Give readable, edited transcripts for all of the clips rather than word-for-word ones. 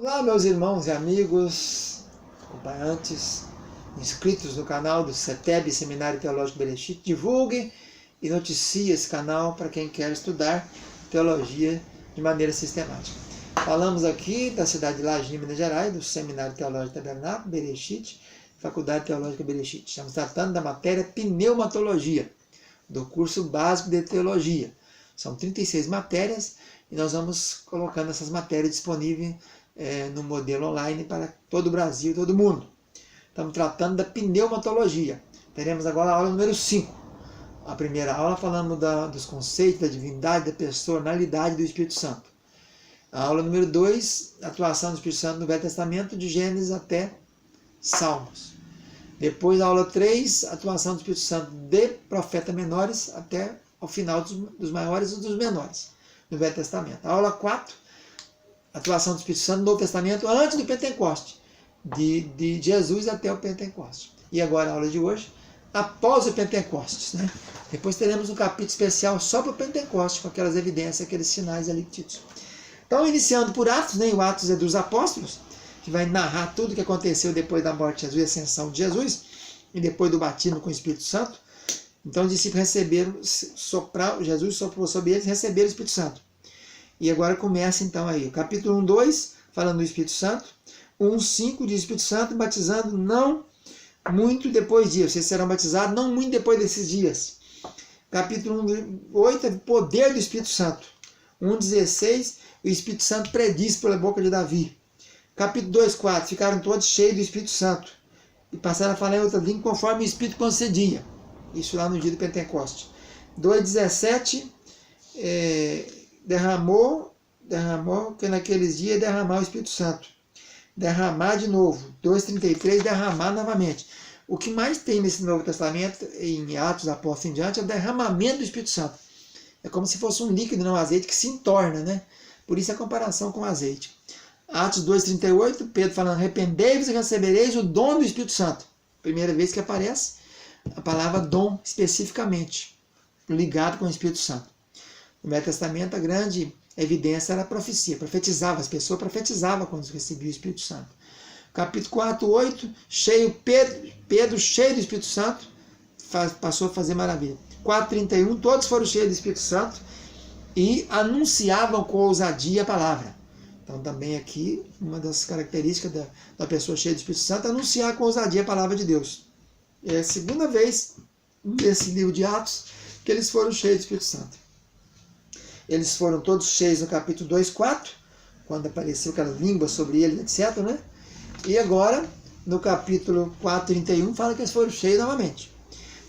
Olá, meus irmãos e amigos, acompanhantes, inscritos no canal do CETEB, Seminário Teológico Bereshit. Divulgue e noticie esse canal para quem quer estudar teologia de maneira sistemática. Falamos aqui da cidade de Laje, Minas Gerais, do Seminário Teológico Tabernáculo Bereshit, Faculdade Teológica Bereshit. Estamos tratando da matéria Pneumatologia, do curso básico de teologia. São 36 matérias e nós vamos colocando essas matérias disponíveis no modelo online para todo o Brasil e todo o mundo. Estamos tratando da pneumatologia. Teremos agora a aula número 5. A primeira aula falamos dos conceitos da divindade, da personalidade do Espírito Santo. A aula número 2, atuação do Espírito Santo no Velho Testamento, de Gênesis até Salmos. Depois, a aula 3, atuação do Espírito Santo de profetas menores até ao final dos maiores e dos menores no Velho Testamento. A aula 4, atuação do Espírito Santo no Novo Testamento antes do Pentecoste, de Jesus até o Pentecoste. E agora a aula de hoje, após o Pentecostes, né? Depois teremos um capítulo especial só para o Pentecoste, com aquelas evidências, aqueles sinais ali tidos. Então, iniciando por Atos, né? O Atos é dos Apóstolos, que vai narrar tudo o que aconteceu depois da morte de Jesus e ascensão de Jesus, e depois do batismo com o Espírito Santo. Então, os discípulos receberam, Jesus soprou sobre eles, receberam o Espírito Santo. E agora começa então aí, o capítulo 1, 2, falando do Espírito Santo. 1, 5, diz Espírito Santo, batizando não muito depois disso. Vocês serão batizados não muito depois desses dias. Capítulo 1, 8, poder do Espírito Santo. 1, 16, o Espírito Santo prediz pela boca de Davi. Capítulo 2, 4, ficaram todos cheios do Espírito Santo. E passaram a falar em outra língua conforme o Espírito concedia. Isso lá no dia do Pentecoste. 2, 17, derramou, que naqueles dias derramar o Espírito Santo. Derramar de novo. 2,33, derramar novamente. O que mais tem nesse Novo Testamento, em Atos, Apóstolos em diante, é o derramamento do Espírito Santo. É como se fosse um líquido, não um azeite, que se entorna, né? Por isso a comparação com o azeite. Atos 2,38, Pedro falando, arrependei-vos e recebereis o dom do Espírito Santo. Primeira vez que aparece a palavra dom, especificamente, ligado com o Espírito Santo. No Velho Testamento, a grande evidência era a profecia. Profetizava, as pessoas profetizavam quando recebiam o Espírito Santo. Capítulo 4, 8, Pedro cheio do Espírito Santo, passou a fazer maravilha. 4,31, todos foram cheios do Espírito Santo e anunciavam com ousadia a palavra. Então também aqui, uma das características da pessoa cheia do Espírito Santo é anunciar com ousadia a palavra de Deus. É a segunda vez nesse livro de Atos que eles foram cheios do Espírito Santo. Eles foram todos cheios no capítulo 2, 4, quando apareceu aquela língua sobre eles, etc. Né? E agora, no capítulo 4, 31, fala que eles foram cheios novamente.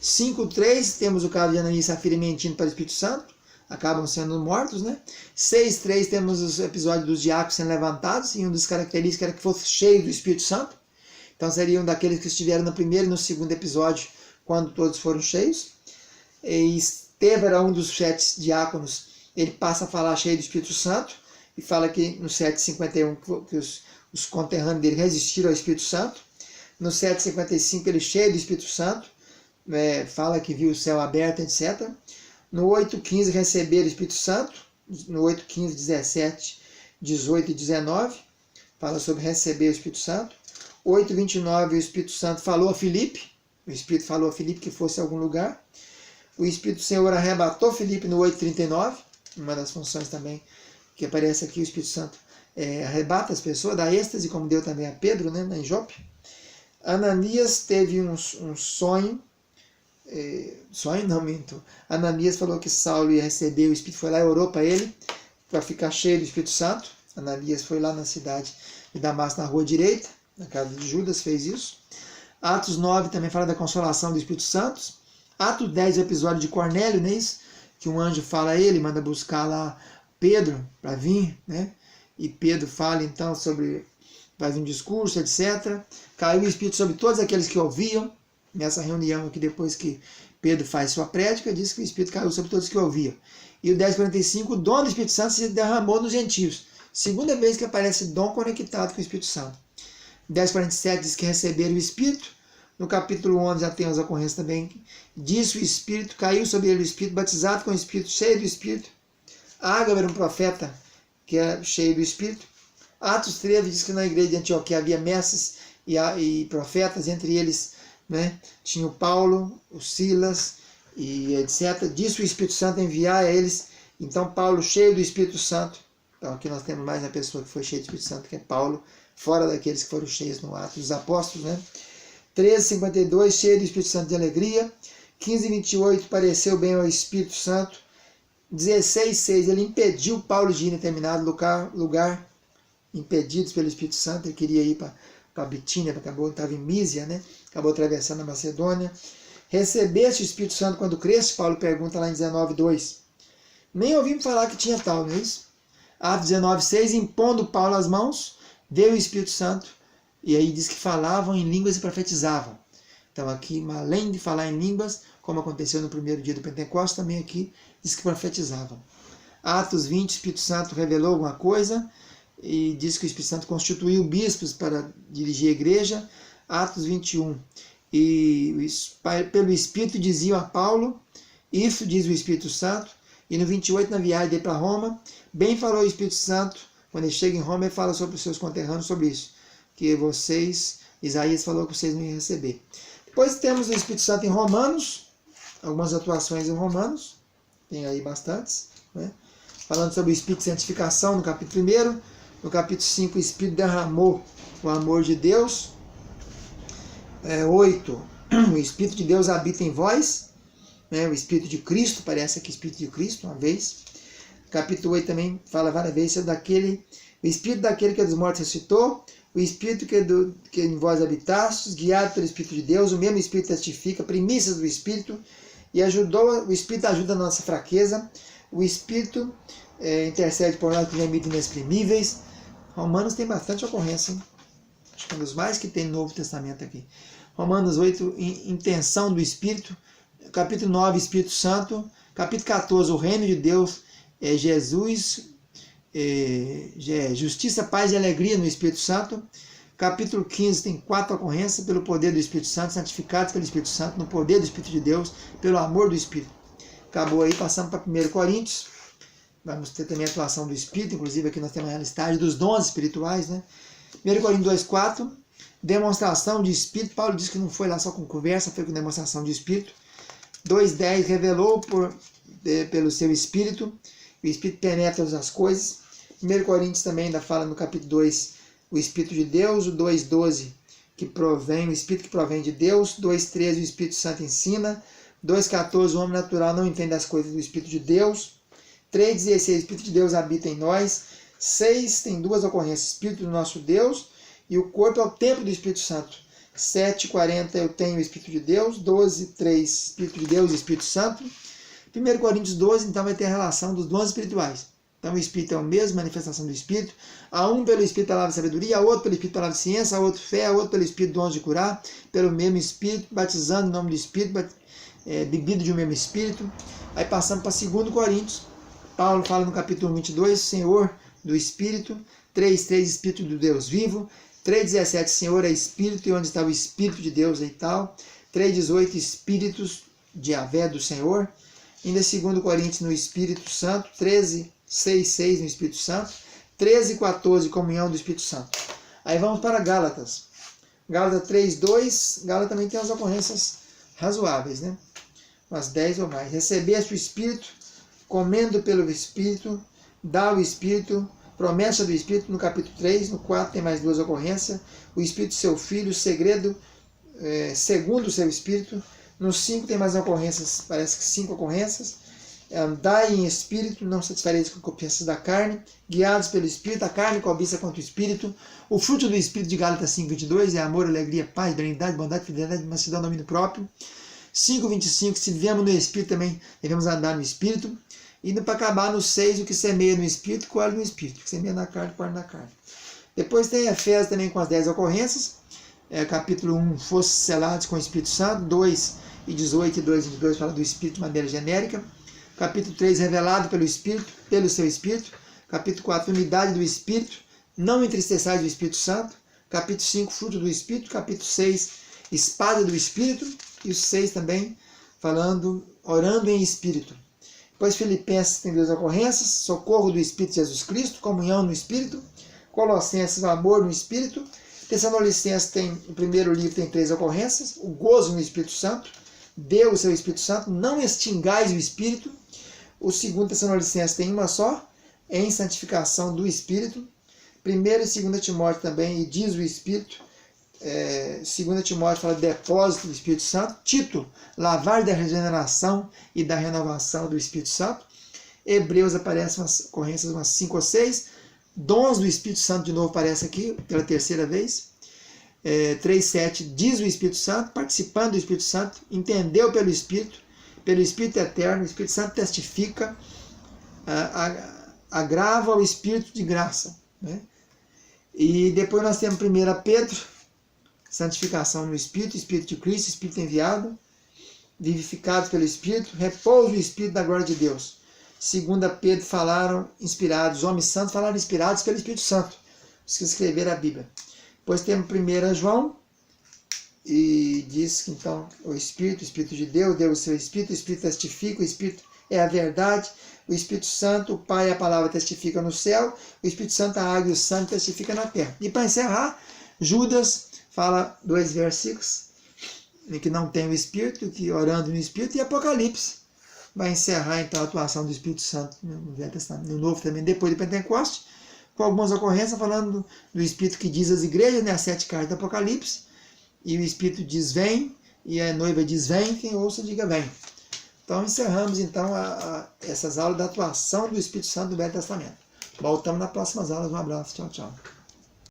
5, 3, temos o caso de Ananias e Safira mentindo para o Espírito Santo, acabam sendo mortos. Né? 6, 3, temos os episódios dos diáconos sendo levantados, e uma das características era que fosse cheio do Espírito Santo. Então seriam daqueles que estiveram no primeiro e no segundo episódio, quando todos foram cheios. E Estevão era um dos 7 diáconos. Ele passa a falar cheio do Espírito Santo, e fala que no 7,51 que os conterrâneos dele resistiram ao Espírito Santo. No 7,55 ele cheio do Espírito Santo, fala que viu o céu aberto, etc. No 8,15 receberam o Espírito Santo. No 8,15, 17, 18 e 19, fala sobre receber o Espírito Santo. 8,29 o Espírito Santo falou a Filipe, o Espírito falou a Filipe que fosse a algum lugar. O Espírito do Senhor arrebatou Filipe no 8,39, uma das funções também que aparece aqui, o Espírito Santo arrebata as pessoas, dá êxtase, como deu também a Pedro, né, em Jope. Ananias teve um sonho, Ananias falou que Saulo ia receber, o Espírito foi lá e orou para ele, para ficar cheio do Espírito Santo. Ananias foi lá na cidade de Damasco, na rua direita, na casa de Judas, fez isso. Atos 9 também fala da consolação do Espírito Santo. Atos 10, o episódio de Cornélio, não é isso? Que um anjo fala a ele, manda buscar lá Pedro para vir, né? E Pedro fala então sobre, faz um discurso, etc. Caiu o Espírito sobre todos aqueles que ouviam. Nessa reunião aqui, depois que Pedro faz sua prédica, diz que o Espírito caiu sobre todos que ouviam. E o 10,45, o dom do Espírito Santo se derramou nos gentios. Segunda vez que aparece dom conectado com o Espírito Santo. 10,47 diz que receberam o Espírito. No capítulo 11 já tem as ocorrências também. Disse o Espírito, caiu sobre ele o Espírito, batizado com o Espírito, cheio do Espírito. Ágabo era um profeta que era cheio do Espírito. Atos 13 diz que na igreja de Antioquia havia mestres e profetas, entre eles, né, tinha o Paulo, o Silas e etc. Disse o Espírito Santo enviar a eles. Então Paulo, cheio do Espírito Santo, então aqui nós temos mais uma pessoa que foi cheia do Espírito Santo, que é Paulo, fora daqueles que foram cheios no Atos dos Apóstolos, né? 13:52, cheio do Espírito Santo de alegria. 15:28, pareceu bem ao Espírito Santo. 16:6, ele impediu Paulo de ir em determinado lugar, impedidos pelo Espírito Santo. Ele queria ir para Bitínia, estava em Mísia, né? Acabou atravessando a Macedônia. Recebeste o Espírito Santo quando cresce? Paulo pergunta lá em 19:2. Nem ouvimos falar que tinha tal, não é isso? Atos 19:6, impondo Paulo as mãos, veio o Espírito Santo, e aí diz que falavam em línguas e profetizavam. Então aqui, além de falar em línguas, como aconteceu no primeiro dia do Pentecostes, também aqui diz que profetizavam. Atos 20, o Espírito Santo revelou alguma coisa, e diz que o Espírito Santo constituiu bispos para dirigir a igreja. Atos 21, e pelo Espírito diziam a Paulo, isso diz o Espírito Santo. E no 28, na viagem dele para Roma, bem falou o Espírito Santo, quando ele chega em Roma, ele fala sobre os seus conterrâneos sobre isso, que vocês, Isaías falou que vocês não iam receber. Depois temos o Espírito Santo em Romanos, algumas atuações em Romanos, tem aí bastantes, né? Falando sobre o Espírito de santificação no capítulo 1, no capítulo 5 o Espírito derramou o amor de Deus. 8, o Espírito de Deus habita em vós, né? O Espírito de Cristo, parece aqui Espírito de Cristo, uma vez. Capítulo 8 também fala várias vezes sobre o Espírito daquele que dos mortos ressuscitou, o Espírito que em vós habitastes, guiado pelo Espírito de Deus, o mesmo Espírito testifica, primícias do Espírito, e o Espírito ajuda a nossa fraqueza, o Espírito intercede por nós com gemidos inexprimíveis. Romanos tem bastante ocorrência, hein? Acho que é um dos mais que tem no Novo Testamento aqui. Romanos 8, intenção do Espírito. Capítulo 9, Espírito Santo. Capítulo 14, o reino de Deus é Jesus, justiça, paz e alegria no Espírito Santo. Capítulo 15 tem 4 ocorrências pelo poder do Espírito Santo, santificados pelo Espírito Santo, no poder do Espírito de Deus, pelo amor do Espírito. Acabou aí, passamos para 1 Coríntios. Vamos ter também a atuação do Espírito, inclusive aqui nós temos a listagem dos dons espirituais, né? 1 Coríntios 2:4, demonstração de Espírito. Paulo diz que não foi lá só com conversa, foi com demonstração de Espírito. 2:10, revelou pelo seu Espírito, o Espírito penetra todas as coisas. 1 Coríntios também ainda fala no capítulo 2, o Espírito de Deus. O 2:12, o Espírito que provém de Deus. 2:13, o Espírito Santo ensina. 2:14, o homem natural não entende as coisas do Espírito de Deus. 3:16, o Espírito de Deus habita em nós. 6, tem 2 ocorrências, Espírito do nosso Deus, e o corpo é o templo do Espírito Santo. 7:40, eu tenho o Espírito de Deus. 12:3, Espírito de Deus e Espírito Santo. 1 Coríntios 12, então, vai ter a relação dos dons espirituais. Então, o Espírito é o mesmo, manifestação do Espírito. A um pelo Espírito, palavra de sabedoria, a outro pelo Espírito, palavra de ciência, a outro fé, a outro pelo Espírito, dons de curar, pelo mesmo Espírito, batizando em nome do Espírito, bebido de um mesmo Espírito. Aí passamos para 2 Coríntios. Paulo fala no capítulo 22, Senhor do Espírito. 3:3, Espírito do Deus vivo. 3:17, Senhor é Espírito, e onde está o Espírito de Deus e tal. 3:18, Espíritos de Yahvé do Senhor. Ainda 2 Coríntios no Espírito Santo. 13:6 no Espírito Santo. 13:14, comunhão do Espírito Santo. Aí vamos para Gálatas. Gálatas 3:2, Gálatas também tem as ocorrências razoáveis, né? Umas 10 ou mais. Recebeste o Espírito, comendo pelo Espírito, dá o Espírito, promessa do Espírito no capítulo 3, no 4 tem mais 2 ocorrências, o Espírito seu Filho, o segredo segundo o seu Espírito, no 5 tem mais ocorrências, parece que 5 ocorrências, andai em Espírito, não satisfareis com concupiscências da carne, guiados pelo Espírito, a carne cobiça contra o Espírito, o fruto do Espírito de Gálatas 5:22 é amor, alegria, paz, benignidade, bondade, fidelidade, mansidão, domínio próprio. 5:25, se vivemos no Espírito também devemos andar no Espírito. Indo para acabar no 6, o que semeia no Espírito, colhe no Espírito. O que semeia na carne, colhe na carne. Depois tem Efésios também com as 10 ocorrências. Capítulo 1, fosse selados com o Espírito Santo. 2:18 e 2:22 fala do Espírito de maneira genérica. Capítulo 3, revelado pelo Espírito, pelo seu Espírito. Capítulo 4, unidade do Espírito. Não entristeçais o Espírito Santo. Capítulo 5, fruto do Espírito. Capítulo 6, espada do Espírito. E o 6 também falando, orando em Espírito. Depois Filipenses tem 2 ocorrências, socorro do Espírito de Jesus Cristo, comunhão no Espírito. Colossenses, o amor no Espírito. Tessalonicenses o primeiro livro tem 3 ocorrências. O gozo no Espírito Santo. Dê o seu Espírito Santo, não extingais o Espírito. O segundo Tessalonicenses tem uma só, em santificação do Espírito. 1º e 2 Timóteo também, e diz o Espírito. 2 Timóteo fala depósito do Espírito Santo. Tito, lavar da regeneração e da renovação do Espírito Santo. Hebreus aparece umas ocorrências, umas 5 ou 6. Dons do Espírito Santo de novo aparece aqui, pela 3ª vez. 3,7 diz o Espírito Santo, participando do Espírito Santo, entendeu pelo Espírito eterno, o Espírito Santo testifica, agrava o Espírito de graça. Né? E depois nós temos 1 Pedro, santificação no Espírito, Espírito de Cristo, Espírito enviado, vivificados pelo Espírito, repouso do Espírito da glória de Deus. 2 Pedro falaram inspirados, homens santos falaram inspirados pelo Espírito Santo, os que escreveram a Bíblia. Depois temos 1 João, e diz que então o Espírito de Deus, deu o seu Espírito, o Espírito testifica, o Espírito é a verdade, o Espírito Santo, o Pai e a Palavra testificam no céu, o Espírito Santo, a água e o sangue testificam na terra. E para encerrar, Judas fala 2 versículos, em que não tem o Espírito, que orando no Espírito, e Apocalipse vai encerrar então a atuação do Espírito Santo no Velho Testamento, no Novo também, depois de Pentecostes, com algumas ocorrências falando do Espírito que diz às igrejas, né, as 7 cartas do Apocalipse, e o Espírito diz vem, e a noiva diz vem, quem ouça diga vem. Então encerramos então essas aulas da atuação do Espírito Santo do Velho Testamento. Voltamos nas próximas aulas, um abraço, tchau, tchau.